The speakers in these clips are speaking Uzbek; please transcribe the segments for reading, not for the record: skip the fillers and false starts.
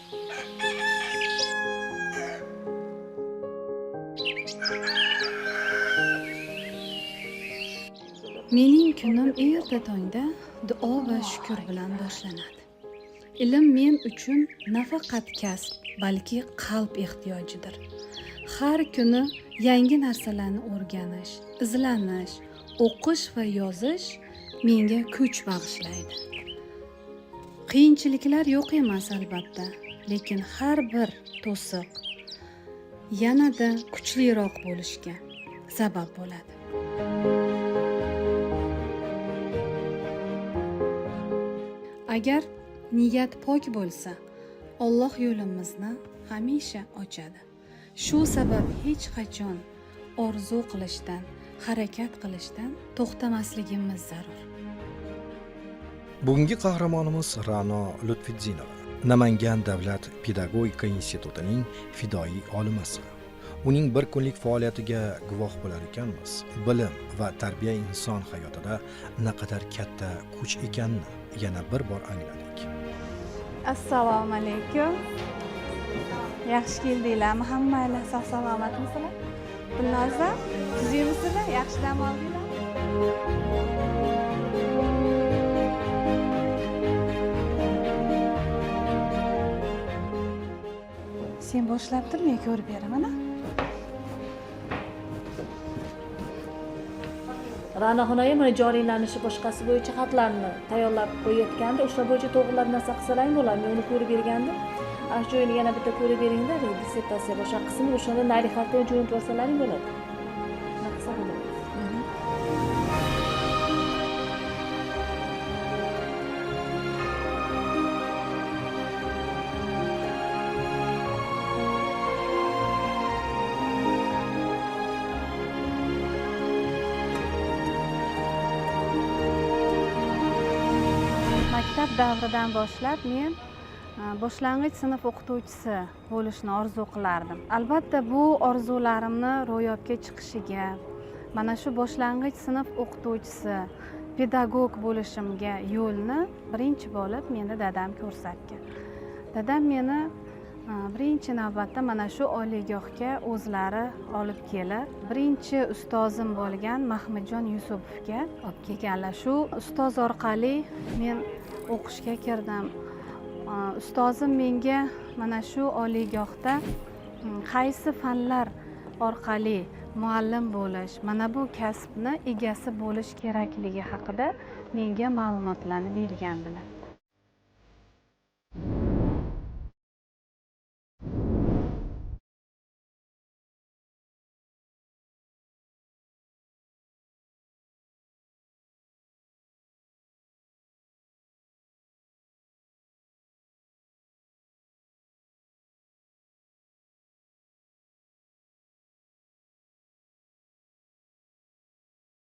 Mening kunim erta tongda duo va shukr bilan boshlanadi. Ilm men uchun nafaqat kasb, balki qalb ehtiyojidir. Har kuni yangi narsalarni o'rganish, izlanish, o'qish va yozish menga kuch bag'ishlaydi. Qiyinchiliklar yo'q emas albatta, lekin har bir to'siq yanada kuchliroq bo'lishga sabab bo'ladi. Agar niyat pok bo'lsa, Alloh yo'limizni hamisha ochadi. Shu sabab hech qachon orzu qilishdan, harakat qilishdan to'xtamasligimiz zarur. Bugungi qahramonimiz Ra'no Lutfiddinova, Namangan davlat pedagogika institutining fidoyi olimasi. Uning bir kunlik faoliyatiga guvoh bo'lar ekanmiz. Bilim va tarbiya inson hayotida naqadar katta kuch ekanini yana bir bor angladik. Assalomu alaykum. Yaxshi keldinglarmi hammalar? Sog' salomatmisizlar? Dilnoza, tuzingmisizlar? Yaxshi dam oldinglar? Sen boshlab tur, men ko'rib beraman. Ra'noxonaga mana joriylanishi boshqasi bo'yicha xatlarni tayyorlab qo'yayotganda, o'sha bo'yicha to'g'rilab narsa qilsalaring bo'ladi. Men uni ko'rib bergandim. Shu joyini yana bitta ko'rib beringda, dissertatsiya boshqa qismini o'shanda nari xatga jo'natib olsalaring bo'ladi. Naqsa bo'ladi. Maktab davridan boshlab men boshlang'ich sinf o'qituvchisi bo'lishni orzu qilardim. Albatta bu orzularimni ro'yobga chiqishiga, mana shu boshlang'ich sinf o'qituvchisi, pedagog bo'lishimga yo'lni birinchi bo'lib meni dadam ko'rsatgan. Dadam meni birinchi navbatda mana shu oliygohga o'zlari olib kelib, birinchi ustozim bo'lgan Mahmudjon Yusupovga olib kelganlar. Shu ustoz orqali men o'qishga kirdim. Ustozim menga mana shu oliygohda qaysi fanlar orqali muallim bo'lish, mana bu kasbni egasi bo'lish kerakligi haqida menga ma'lumotlarni bergandilar.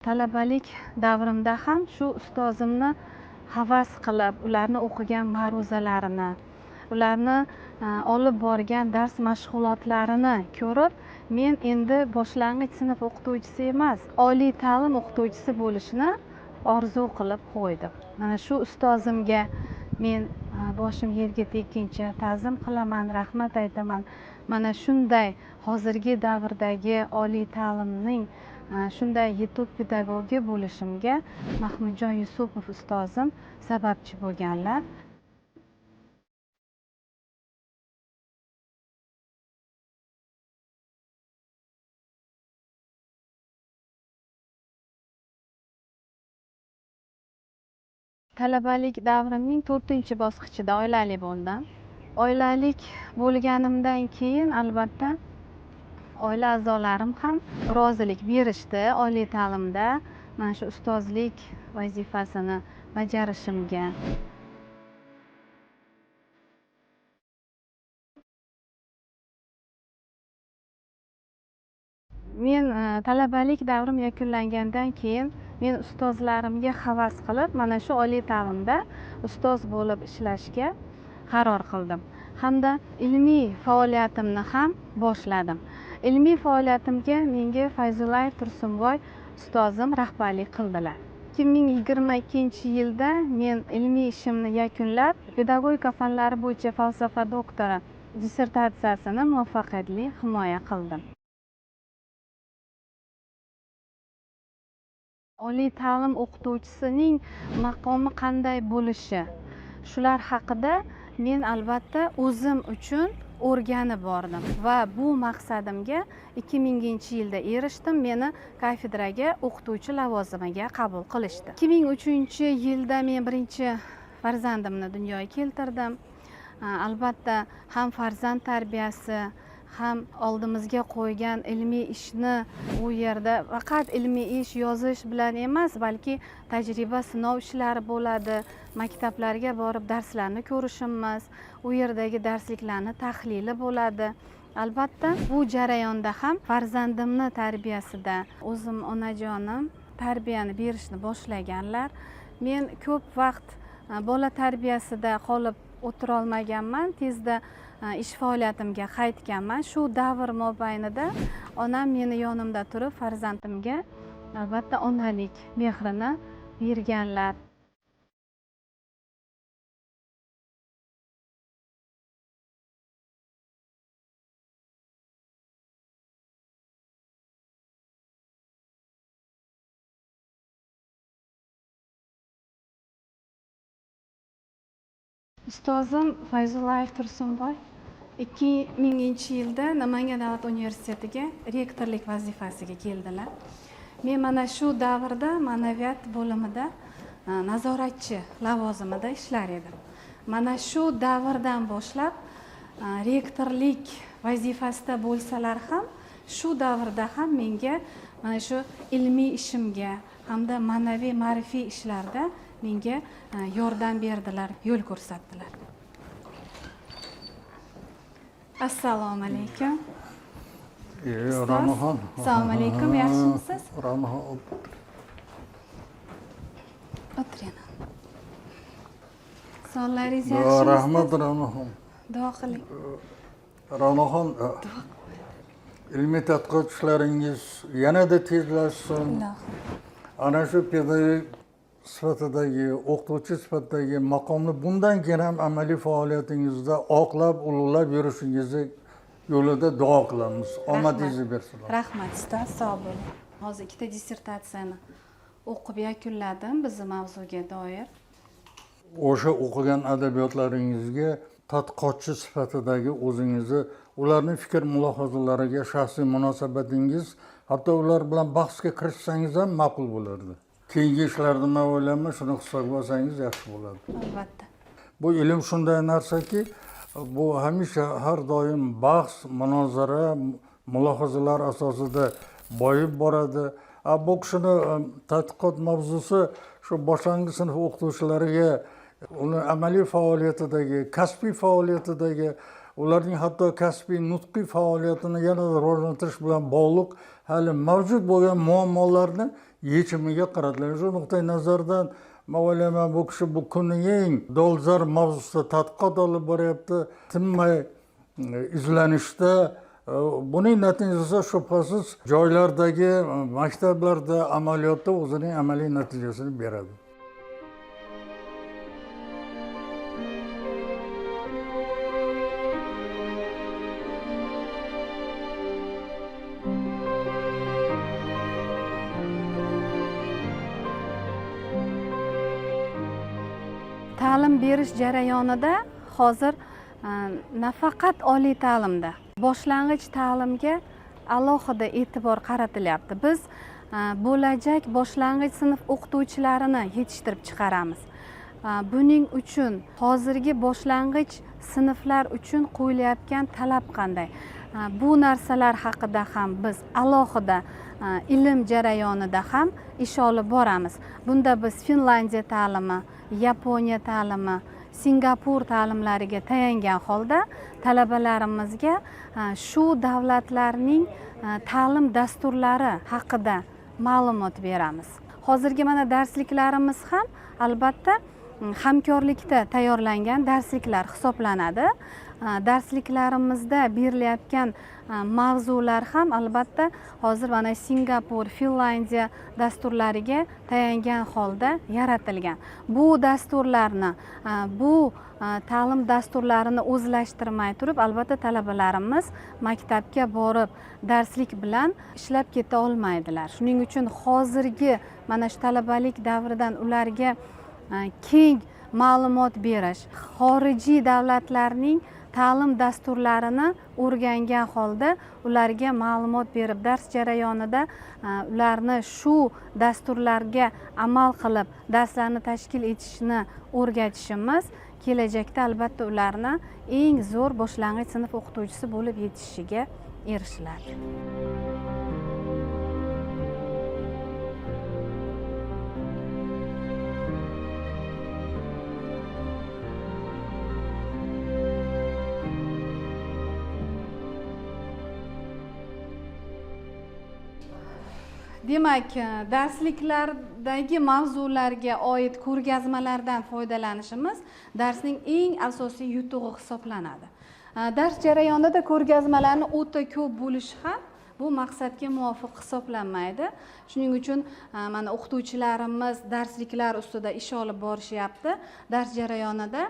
Talabalik davrimda ham shu ustozimni havas qilib, ularni o'qigan ma'ruzalarini, ularni olib borgan dars mashg'ulotlarini ko'rib, men endi boshlang'ich sinf o'qituvchisi emas, oliy ta'lim o'qituvchisi bo'lishni orzu qilib qo'ydim. Mana shu ustozimga men boshim yerga tekkincha ta'zim qilaman, rahmat aytaman. Mana shunday hozirgi davrdagi oliy ta'limning shunday yetuk pedagogi bo'lishimga Mahmudjon Yusupov ustozim sababchi bo'lganlar. Talabalik davrimning 4-bosqichida oilali bo'ldim. Oilalik bo'lganimdan keyin albatta oila a'zolarim ham rozilik berishdi oliy ta'limda mana shu ustozlik vazifasini bajarishimga. Men talabalik davrim yakunlangandan keyin men ustozlarimga havas qilib, mana shu oliy ta'limda ustoz bo'lib ishlashga qaror qildim. Hamda ilmiy faoliyatimni ham boshladim. Ilmiy faoliyatimga menga Fayzullayev Tursunboy ustozim rahbarlik qildilar. 2022-yilda men ilmiy ishimni yakunlab, pedagogika fanlari bo'yicha falsafa doktori dissertatsiyasini muvaffaqiyatli himoya qildim. Oliy ta'lim o'qituvchisining maqomi qanday bo'lishi, shular haqida men albatta o'zim uchun o'rganib bordim va bu maqsadimga 2000-yilda erishdim. Meni kafedraga o'qituvchi lavozimiga qabul qilishdi. 2003-yilda men birinchi farzandimni dunyoga keltirdim. Albatta ham farzand tarbiyasi, ham oldimizga qo'ygan ilmiy ishni u yerda faqat ilmiy ish yozish bilan emas, balki tajriba sinov ishlari bo'ladi. Maktablarga borib darslarni ko'rishimiz, u yerdagi darsliklarni tahlili bo'ladi. Albatta bu jarayonda ham farzandimni tarbiyasida o'zim onajonim tarbiyani berishni boshlaganlar. Men ko'p vaqt bola tarbiyasida qolib o'tira olmaganman, tezda ish faoliyatimga qaytganman. Shu davr mobaynida onam meni yonimda turib farzandimga albatta onalik mehrini berganlar. Ustozim Fayzullayev Tursunboy 2000-yilda Namangan davlat universitetiga rektorlik vazifasiga keldilar. Men mana shu davrda ma'naviyat bo'limida nazoratchi lavozimida ishlar edim. Mana shu davrdan boshlab rektorlik vazifasida bo'lsalar ham, shu davrda ham menga mana shu ilmiy ishimga hamda ma'naviy ma'rifiy ishlarda menga yordam berdilar, yo'l ko'rsatdilar. Assalomu alaykum. Ramaxon. Assalomu alaykum, yaxshimisiz? Ramaxon. O'tiring. Sonlaringiz yaxshimi? Rahmat Ramaxon. Duo qiling. Ramaxon, ilmiy tadqiqot ishlaringiz yanada tezlashsin. Ana shu pedagog sifatidagi, o'qituvchi sifatidagi maqomni bundan keyin ham amaliy faoliyatingizda oqlab, ulug'lab yurishingizni yo'lida duo qilamiz. Omadingizni bersin. Rahmat ustoz, sog' bo'ling. Hozir ikkita dissertatsiyani o'qib yakunladim bizning mavzuga doir. O'sha o'qigan adabiyotlaringizga tadqiqotchi sifatidagi o'zingizni, ularning fikr mulohazalariga shaxsiy munosabatingiz, hatto ular bilan bahsga kirishsangiz ham ma'qul bo'lardi. Keyingi ishlarda men o'ylayman, shuni hisobga olsangiz yaxshi bo'ladi. Albatta. Bu ilm shunday narsaki, bu hamisha har doim bahs, munozara, mulohazalar asosida boyib boradi. Bu kishini tadqiqot mavzusi shu boshlang'ich sinf o'qituvchilariga uni amaliy faoliyatidagi, kasbiy faoliyatidagi, ularning hatto kasbiy nutqiy faoliyatini yanada rivojlantirish bilan bog'liq hali mavjud bo'lgan muammolarni yechimiga qaratilgan. Shu nuqtai nazardan men o'ylayman, bu kishi bu kunning eng dolzarb mavzusida tadqiqot olib boryapti, tinmay izlanishda. Buning natijasi shubhasiz joylardagi, maktablarda, amaliyotda o'zining amaliy natijasini beradi. Ta'lim berish jarayonida hozir nafaqat oliy ta'limda, boshlang'ich ta'limga alohida e'tibor qaratilyapti. Biz bo'lajak boshlang'ich sinf o'qituvchilarini yetishtirib chiqaramiz. Buning uchun hozirgi boshlang'ich sinflar uchun qo'yilayotgan talab qanday? Bu narsalar haqida ham biz alohida ilm jarayonida ham ish olib boramiz. Bunda biz Finlandiya ta'limi, Yaponiya ta'limi, Singapur ta'limlariga tayangan holda talabalarimizga shu davlatlarning ta'lim dasturlari haqida ma'lumot beramiz. Hozirgi mana darsliklarimiz ham albatta hamkorlikda tayyorlangan darsliklar hisoblanadi. darsliklarimizda berilayotgan mavzular ham albatta hozir mana Singapur, Finlandiya dasturlariga tayangan holda yaratilgan. Bu dasturlarni, bu ta'lim dasturlarini o'zlashtirmay turib, albatta talabalarimiz maktabga borib darslik bilan ishlab keta olmaydilar. Shuning uchun hozirgi mana shu talabalik davridan ularga keng ma'lumot berish, xorijiy davlatlarning ta'lim dasturlarini o'rgangan holda ularga ma'lumot berib, dars jarayonida ularni shu dasturlarga amal qilib darslarni tashkil etishni o'rgatishimiz kelajakda albatta ularni eng zo'r boshlang'ich sinf o'qituvchisi bo'lib yetishishiga erishiladi. Demak, darsliklardagi mavzularga oid ko'rgazmalardan foydalanishimiz darsning eng asosiy yutug'i hisoblanadi. Dars jarayonida ko'rgazmalarni o'ta ko'p bo'lishi ham bu maqsadga muvofiq hisoblanmaydi. Shuning uchun mana o'qituvchilarimiz darsliklar ustida ish olib borishyapti. Dars jarayonida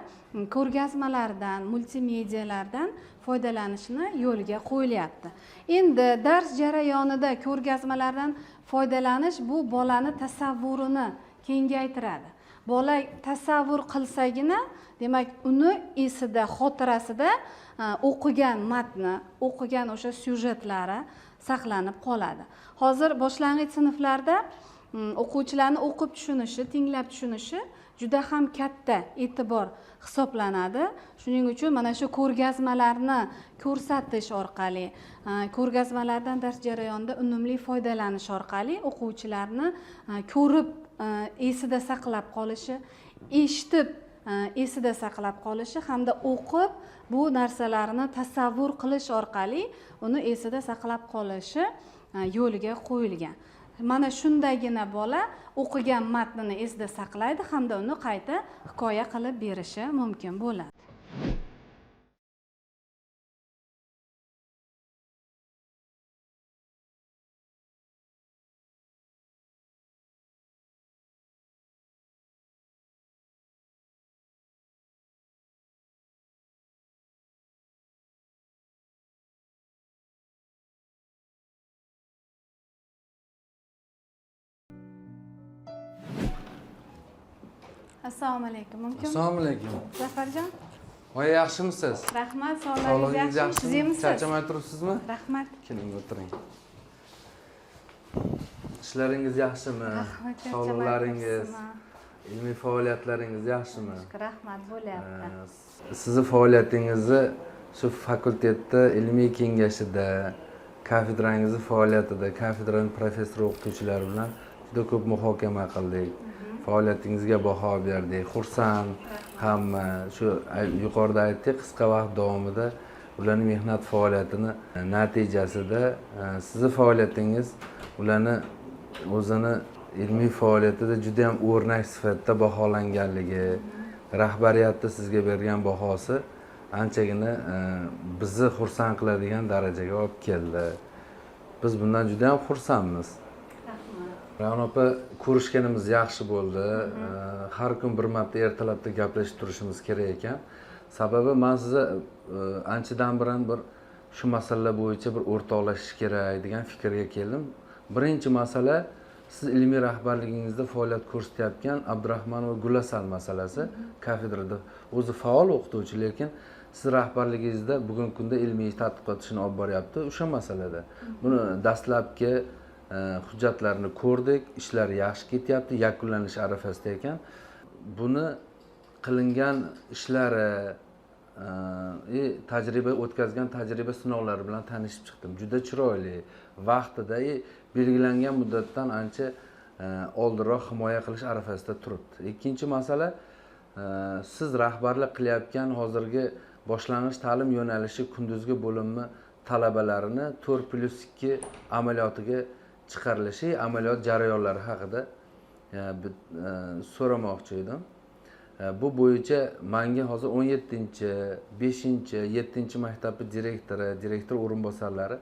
ko'rgazmalardan, multimedialardan foydalanishni yo'lga qo'yilyapti. Endi dars jarayonida ko'rgazmalardan foydalanish bu bolani tasavvurini kengaytiradi. Bola tasavvur qilsagina, demak, uni esida, xotirasida o'qigan matni, o'qigan o'sha syujetlari saqlanib qoladi. Hozir boshlang'ich sinflarda o'quvchilarni o'qib tushunishi, tinglab tushunishi juda ham katta e'tibor hisoblanadi. Shuning uchun mana shu ko'rgazmalarni ko'rsatish orqali, ko'rgazmalardan dars jarayonida unumli foydalanish orqali o'quvchilarni ko'rib esida saqlab qolishi, eshitib esida saqlab qolishi hamda o'qib bu narsalarni tasavvur qilish orqali uni esida saqlab qolishi yo'liga qo'yilgan. Mana shundagina bola o'qigan matnini esda saqlaydi hamda uni qayta hikoya qilib berishi mumkin bo'ladi. Assalomu alaykum. Mumkin? Assalomu alaykum. Zafarjon. Voy, yaxshimisiz? Rahmat, sog'lig'ingiz yaxshimi? Siz yemisiz? Charchamay turibsizmi? Rahmat. Keling, o'tiring. Ishlaringiz yaxshimi? Rahmat, Sog'liqlaringiz, ilmiy faoliyatlaringiz yaxshimi? Rahmat, bo'lyapti. Sizni faoliyatingizni shu fakultetda ilmiy kengashida, kafedrangizni faoliyatida, kafedraning professor o'qituvchilari bilan juda ko'p muhokama qildik. Faoliyatingizga baho berdik. Xursand hamma. Shu yuqorida aytdik, qisqa vaqt davomida ularning mehnat faoliyatini natijasida sizni faoliyatingiz ularni o'zini ilmiy faoliyatida juda ham o'rnak sifatida baholanganligi, rahbariyatda sizga bergan bahosi anchagina bizni xursand qiladigan darajaga olib keldi. Biz bundan juda ham xursandmiz. Ra'no opa, ko'rishganimiz yaxshi bo'ldi. Har kun bir marta ertalabda gaplashib turishimiz kerak ekan. Sababi men sizni anchadan buyon bir shu masalalar bo'yicha bir o'rtoqlashish kerak degan fikrga keldim. Birinchi masala, siz ilmiy rahbarligingizda faoliyat ko'rsatayotgan Abdurahmonova Gulasal masalasi. Kafedrada o'zi faol o'qituvchi, lekin siz rahbarligingizda bugungi kunda ilmiy tadqiqot ishini olib boryapti o'sha masalada. Buni dastlabki hujjatlarni ko'rdik, ishlar yaxshi ketyapti, yakunlanish arafasida ekan. Buni qilingan ishlari, tajriba o'tkazgan tajriba sinovlari bilan tanishib chiqdim. Juda chiroyli, vaqtida belgilangan muddatdan ancha oldinroq himoya qilish arafasida turibdi. Ikkinchi masala, siz rahbarlik qilayotgan hozirgi boshlang'ich ta'lim yo'nalishi kunduzgi bo'limni talabalarini 4+2 amaliyotiga chiqarilishi, amaliyot jarayonlari haqida so'ramoqchi edim. Bu bo'yicha menga hozir 17-chi, 5-chi, 7-chi maktabni direktor o'rinbosarlari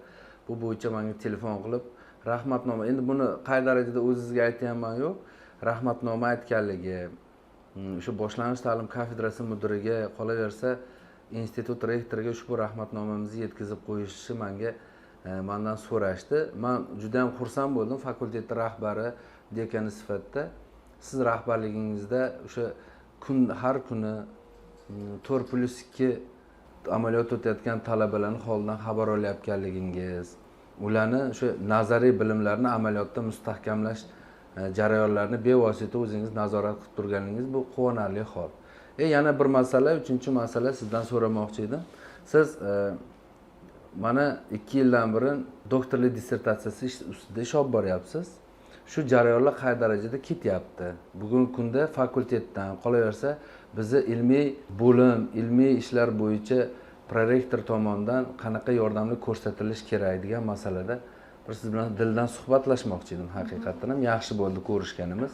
bu bo'yicha menga telefon qilib rahmatnoma, endi buni qay darajada o'zingizga aytayapman yo'q, rahmatnoma aytganligi, o'sha boshlang'ich ta'lim kafedrasi mudiriga, qolaversa institut rektoriga ushbu rahmatnomamizni yetkazib qo'yishni mendan so'rashdi. Men juda ham xursand bo'ldim fakultet rahbari, dekani sifatida. Siz rahbarligingizda o'sha har kuni 4+2 amaliyot o'tayotgan talabalarning holidan xabar olayotganligingiz, ularni o'sha nazariy bilimlarni amaliyotda mustahkamlash jarayonlarini bevosita o'zingiz nazorat qilib turganingiz bu quvonarli hol. Yana bir masala, 3-masala sizdan so'ramoqchi edim. Siz mana 2 yildan beri doktorlik dissertatsiyasi ustida ish olib boryapsiz. Shu jarayonlar qay darajada ketyapti? Bugungi kunda fakultetdan, qolaversa bizni ilmiy bo'lim, ilmiy ishlar bo'yicha prorektor tomonidan qanaqa yordamlar ko'rsatilishi kerak degan masalada bir siz bilan dildan suhbatlashmoqchi edim. Haqiqatan ham yaxshi bo'ldi ko'rishganimiz.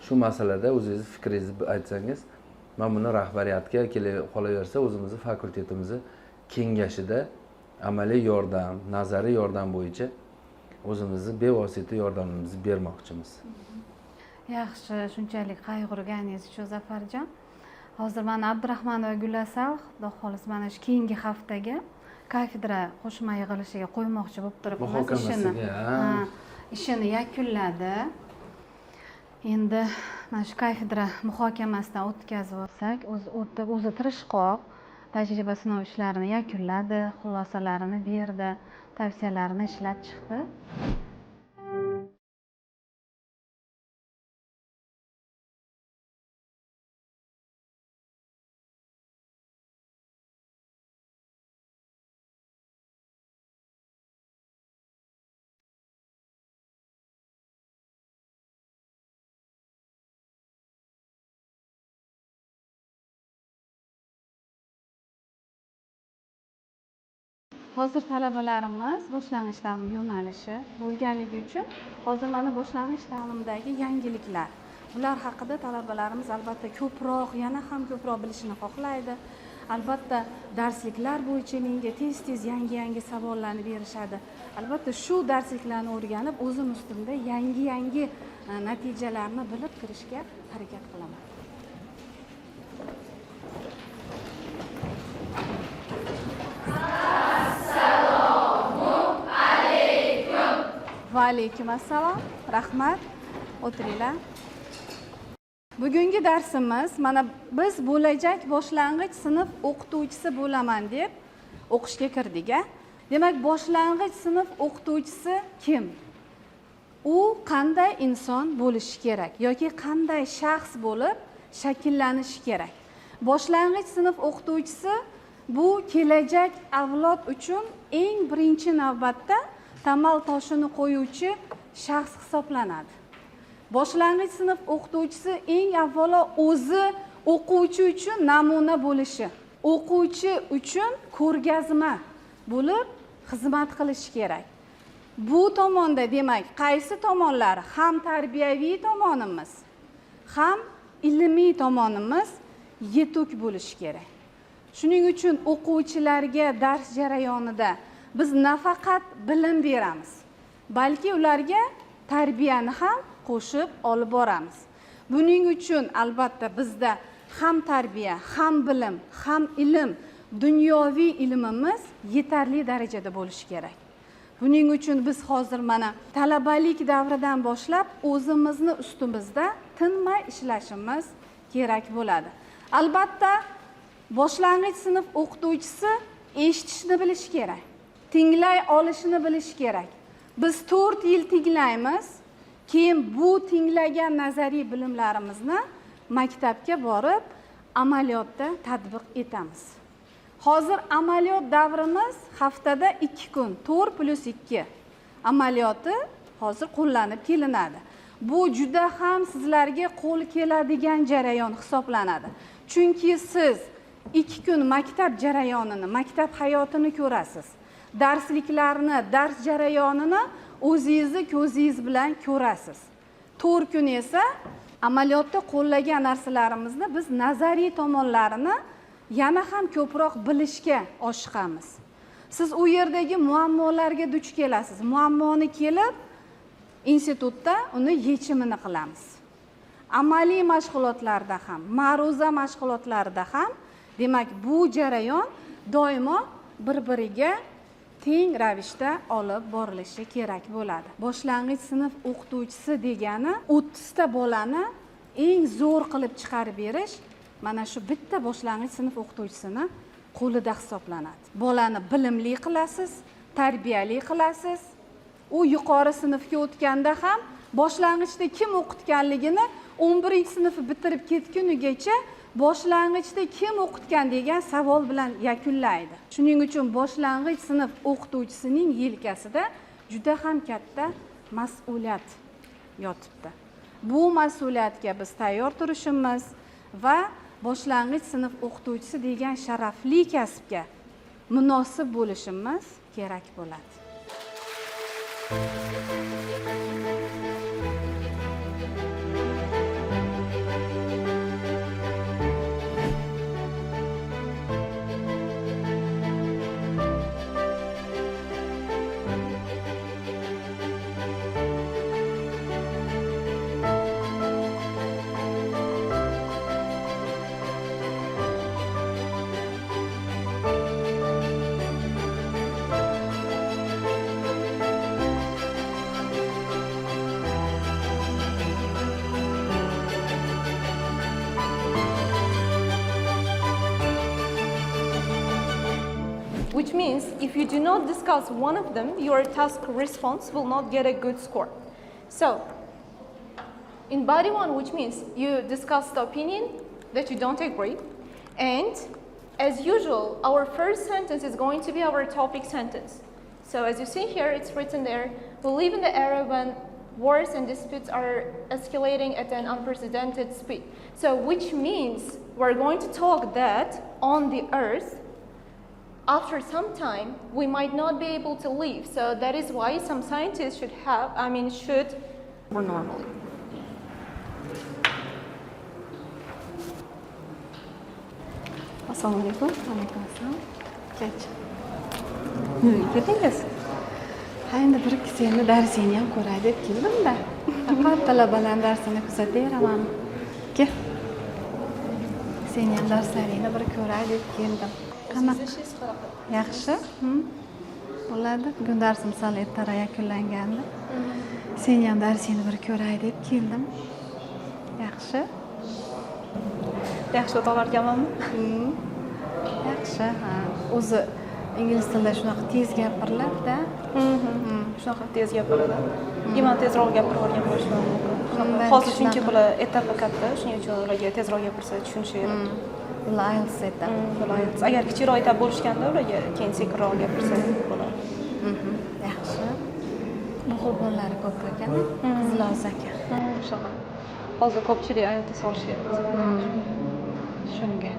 Shu masalada o'zingiz fikringizni aytsangiz, men buni rahbariyatga qolaversa o'zimizni fakultetimizni kengashida amaliy yordam, nazariy yordam bo'yicha o'zimizni bevosita yordamimizni bermoqchimiz. Yaxshi, shunchalik qayg'urganingiz uchun Zafarjon. Hozir mana Abdurahmonova Gulasal, xudo xohlasa mana shu keyingi haftaga kafedra qo'shma yig'ilishiga qo'ymoqchi bo'lib turibmiz. Ishini yakunladi. Endi mana shu kafedra muhokamasidan o'tkazib olsak, o'zi tirishqoq tajriba sinov ishlarini yakunladi, xulosalarini berdi, tavsiyalarini ishlab chiqdi. Hozir talabalarimiz boshlang'ich ta'lim yo'nalishi bo'lganligi uchun hozir mana boshlang'ich ta'limdagi yangiliklar, bular haqida talabalarimiz albatta ko'proq, yana ham ko'proq bilishni xohlaydi. Albatta darsliklar bo'yicha menga tez yangi savollarni berishadi. Albatta shu darsliklarni o'rganib, o'zim ustimda yangi natijalarni bilib kirishga harakat qilaman. Va alaykum assalom. Rahmat. O'tiringlar. Bugungi darsimiz mana biz bo'lajak boshlang'ich sinf o'qituvchisi bo'laman deb o'qishga kirdik. Demak, boshlang'ich sinf o'qituvchisi kim? U qanday inson bo'lishi kerak yoki qanday shaxs bo'lib shakllanishi kerak? Boshlang'ich sinf o'qituvchisi bu kelajak avlod uchun eng birinchi navbatda tamal toshini qo'yuvchi shaxs hisoblanadi. Boshlang'ich sinf o'qituvchisi eng avvalo o'zi o'quvchi uchun namuna bo'lishi, o'quvchi uchun ko'rgazma bo'lib xizmat qilishi kerak. Bu tomonda demak, qaysi tomonlari? Ham tarbiyaviy tomonimiz, ham ilmiy tomonimiz yetuk bo'lishi kerak. Shuning uchun o'quvchilarga dars jarayonida biz nafaqat bilim beramiz, balki ularga tarbiyani ham qo'shib olib boramiz. Buning uchun albatta bizda ham tarbiya, ham bilim, ham ilm, dunyoviy ilmimiz yetarli darajada bo'lishi kerak. Buning uchun biz hozir mana talabalik davridan boshlab o'zimizni ustimizda tinmay ishlashimiz kerak bo'ladi. Albatta boshlang'ich sinf o'qituvchisi eshitishni bilishi kerak, tinglay olishni bilishi kerak. Biz 4 yil tinglaymiz, keyin bu tinglagan nazariy bilimlarimizni maktabga borib amaliyotda tatbiq etamiz. Hozir amaliyot davrimiz haftada 2 kun, 4+2 amaliyoti hozir qo'llanib kelinadi. Bu juda ham sizlarga qo'l keladigan jarayon hisoblanadi. Chunki siz 2 kun maktab jarayonini, maktab hayotini ko'rasiz. Darsliklarni, dars jarayonini o'zingizni ko'zingiz bilan ko'rasiz. 4 kun esa amaliyotda qo'llagan narsalarimizni biz nazariy tomonlarini yana ham ko'proq bilishga oshiqamiz. Siz u yerdagi muammolarga duch kelasiz. Muammoni kelib institutda uni yechimini qilamiz. Amaliy mashg'ulotlarda ham, ma'ruza mashg'ulotlarida ham, demak, bu jarayon doimo bir-biriga teng ravishda olib borilishi kerak bo'ladi. Boshlang'ich sinf o'qituvchisi degani 30 ta bolani eng zo'r qilib chiqarib berish mana shu bitta boshlang'ich sinf o'qituvchisini qo'lida hisoblanadi. Bolani bilimli qilasiz, tarbiyali qilasiz. U yuqori sinfga o'tganda ham boshlang'ichda kim o'qitganligini 11-sinfni bitirib ketgunigacha boshlang'ichda kim o'qitgan degan savol bilan yakunlaydi. Shuning uchun boshlang'ich sinf o'qituvchisining yelkasida juda ham katta mas'uliyat yotibdi. Bu mas'uliyatga biz tayyor turishimiz va boshlang'ich sinf o'qituvchisi degan sharafli kasbga munosib bo'lishimiz kerak bo'ladi. Which means if you do not discuss one of them, your task response will not get a good score. So, in body one, which means you discuss the opinion that you don't agree, and as usual, our first sentence is going to be our topic sentence. So as you see here, it's written there, we live in the era when wars and disputes are escalating at an unprecedented speed. So which means we're going to talk that on the earth, after some time, we might not be able to live. So that is why some scientists should or normally. Assalomu alaykum. Alaykum assalom. Kech. Nega keldingiz? Ha, endi bir ikki seni darsingni ham ko'ray deb keldim-da. Faqat talabalar darsini kuzataveraman. Kel. Seni ham darslaringni bir ko'ray deb keldim. Qanaqa? Yaxshi? Bo'ladi. Bugun darsim sal ertaroq yakunlangandi. Seni ham darsingni bir ko'ray deb keldim. Yaxshi? Yaxshi o'ta olarkanmanmi? Yaxshi, ha. O'zi ingliz tilida shunaqa tez gapiriladi-da. Shunaqa tez gapiradi. Demak, tezroq gapirib olgan bo'lishi mumkin. Hozir chunki bular etapi katta, shuning uchun ularga tezroq gapirsa tushunishadi. Bular IELTS etapi. Agar kichikroq etap bo'lishganda ularga keyin sekinroq gapirsa bo'ladi. Yaxshi. Muhibonlari ko'p ekan, qizlar aka. Shunaqa. Hozir ko'pchilik IELTS olishyapti. Shunga.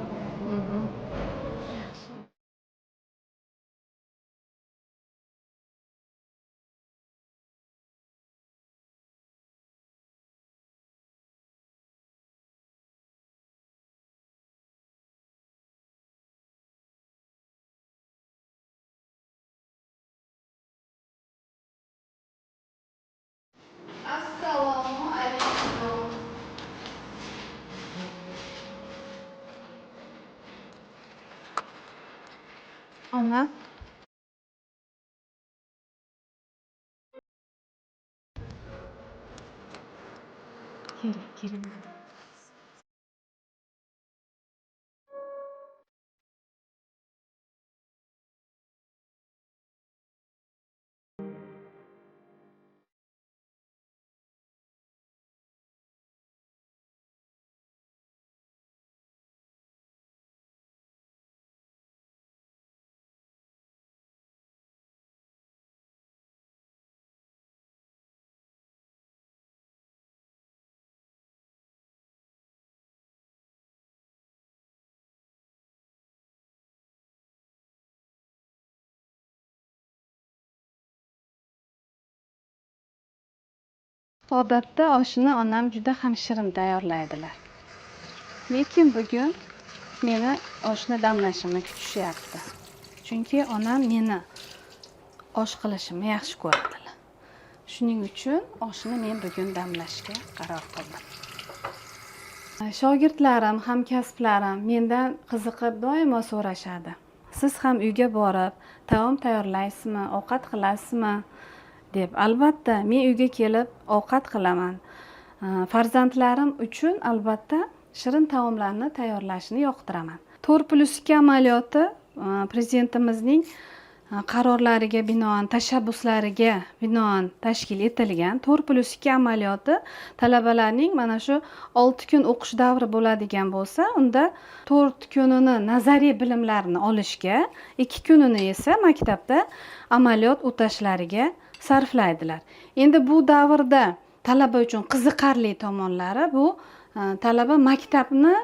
Assalomu alaykum. Ona. Keling. Odatda oshni onam juda ham shirin tayyorlaydilar. Lekin bugun meni oshni damlashimni kutishyapti. Chunki onam meni osh qilishimni yaxshi ko'radilar. Shuning uchun oshni men bugun damlashga qaror qildim. Shogirdlarim, hamkasblarim mendan qiziqib doimo so'rashadi. Siz ham uyga borib, taom tayyorlaysizmi, ovqat qilasizmi deb. Albatta, men uyga kelib ovqat qilaman. Farzandlarim uchun albatta shirin taomlarni tayyorlashni yoqtiraman. 4+2 amaliyoti prezidentimizning qarorlariga binoan, tashabbuslariga binoan tashkil etilgan. 4+2 amaliyoti talabalarning mana shu 6 kun o'qish davri bo'ladigan bo'lsa, unda 4 kunini nazariy bilimlarni olishga, 2 kunini esa maktabda amaliyot o'tashlariga sarflaydilar. Endi bu davrda talaba uchun qiziqarli tomonlari bu talaba maktabni,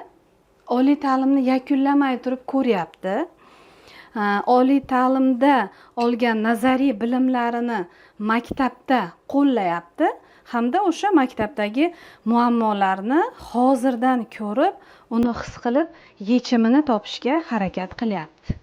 oliy ta'limni yakunlamay turib ko'ryapti. Oliy ta'limda olgan nazariy bilimlarini maktabda qo'llayapti hamda o'sha maktabdagi muammolarni hozirdan ko'rib, uni his qilib, yechimini topishga harakat qilyapti.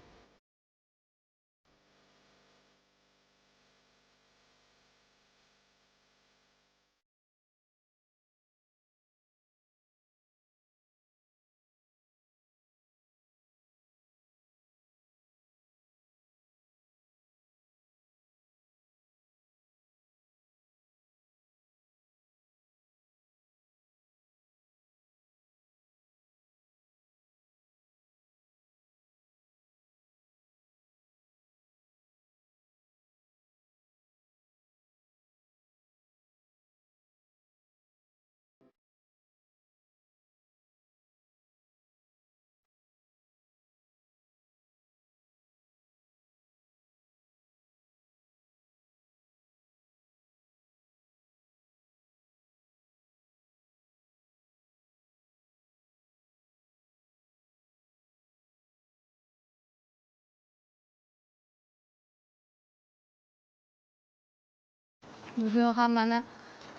Bugun ham mana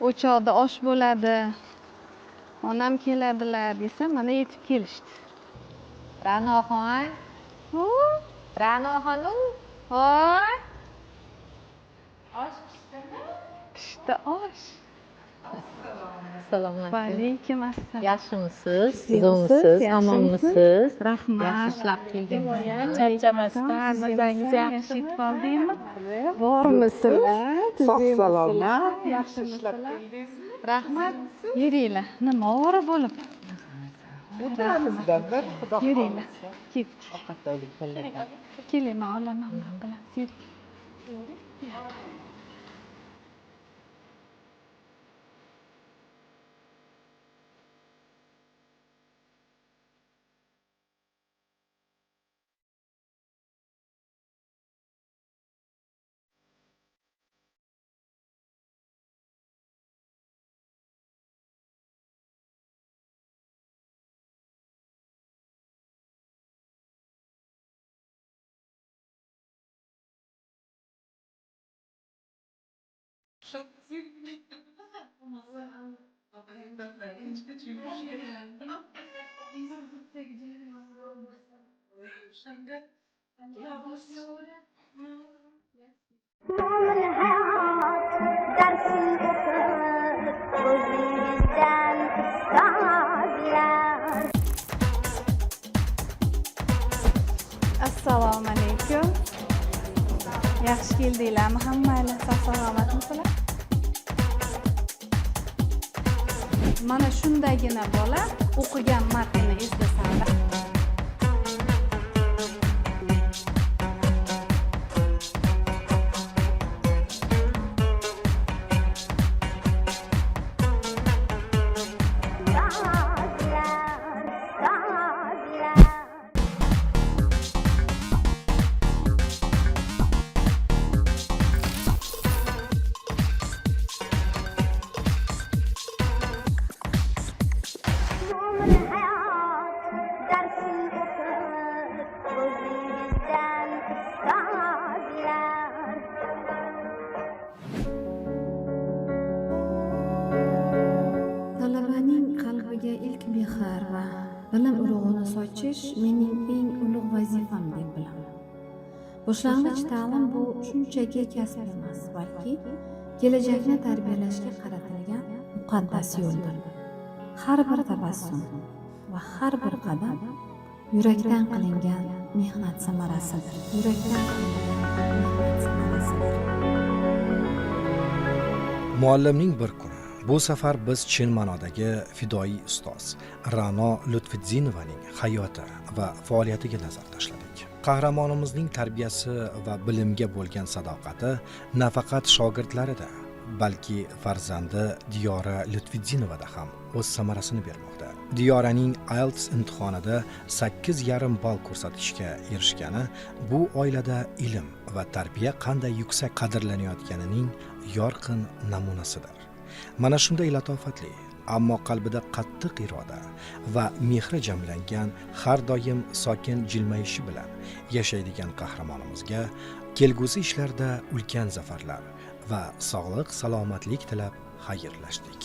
o'choqda osh bo'ladi. Onam keladilar desa, mana yetib kelishdi. Ra'noxon. Ra'noxonum. Voy, Osh pishdimi? pishdi osh. Assalomu alaykum. Alaykum assalom. Yaxshimisiz? Sizimsiz? Omonmisiz? Rahmat. Yaxshi ishlab keldingmi? Charchamasdan o'zingiz yaxshi qoldingmi? Bormisizlar? Sog' salomat. Yaxshi ishlab keldingizmi? Rahmat. Yuringlar. Nima ovora bo'lib? O'tiramizda bir xudo Yuringlar. Ketdik. ovqatdaylik birga. Keling, men olaman bilan. Yuring. Assalomu alaykum. Yaxshi keldinglarmi hammalar? Sog' salomatmisizlar? Mana shundagina bola o'qigan matnni esda saqlab o'qish mening eng ulug' vazifam deb bilaman. Boshlang'ich ta'lim bu shunchaki kasb emas, balki kelajakni tarbiyalashga qaratilgan muqaddas yo'ldir. Har bir tabassum va har bir qadam yurakdan qilingan mehnat samarasidir. Yurakdan qilingan mehnat samarasidir. Muallimning bir kuni. Bu safar biz chin ma'nodagi fidoyi ustoz Ra'no Lutfidzinovaning hayoti va faoliyatiga nazar tashladik. Qahramonimizning tarbiyasi va bilimga bo'lgan sadoqati nafaqat shogirdlarida, balki farzandi Diyora Lutfidzinovada ham o'z samarasini bermoqda. Diyoraning IELTS imtihonida 8,5 ball ko'rsatishga erishgani bu oilada ilm va tarbiya qanday yuksak qadrlanayotganining yorqin namunasidir. Mana shunday latofatli, ammo qalbida qattiq iroda va mehri jamlangan, har doim sokin jilmayishi bilan yashaydigan qahramonimizga kelgusi ishlarda ulkan zafarlar va sog'lik, salomatlik tilab xayrlashdik.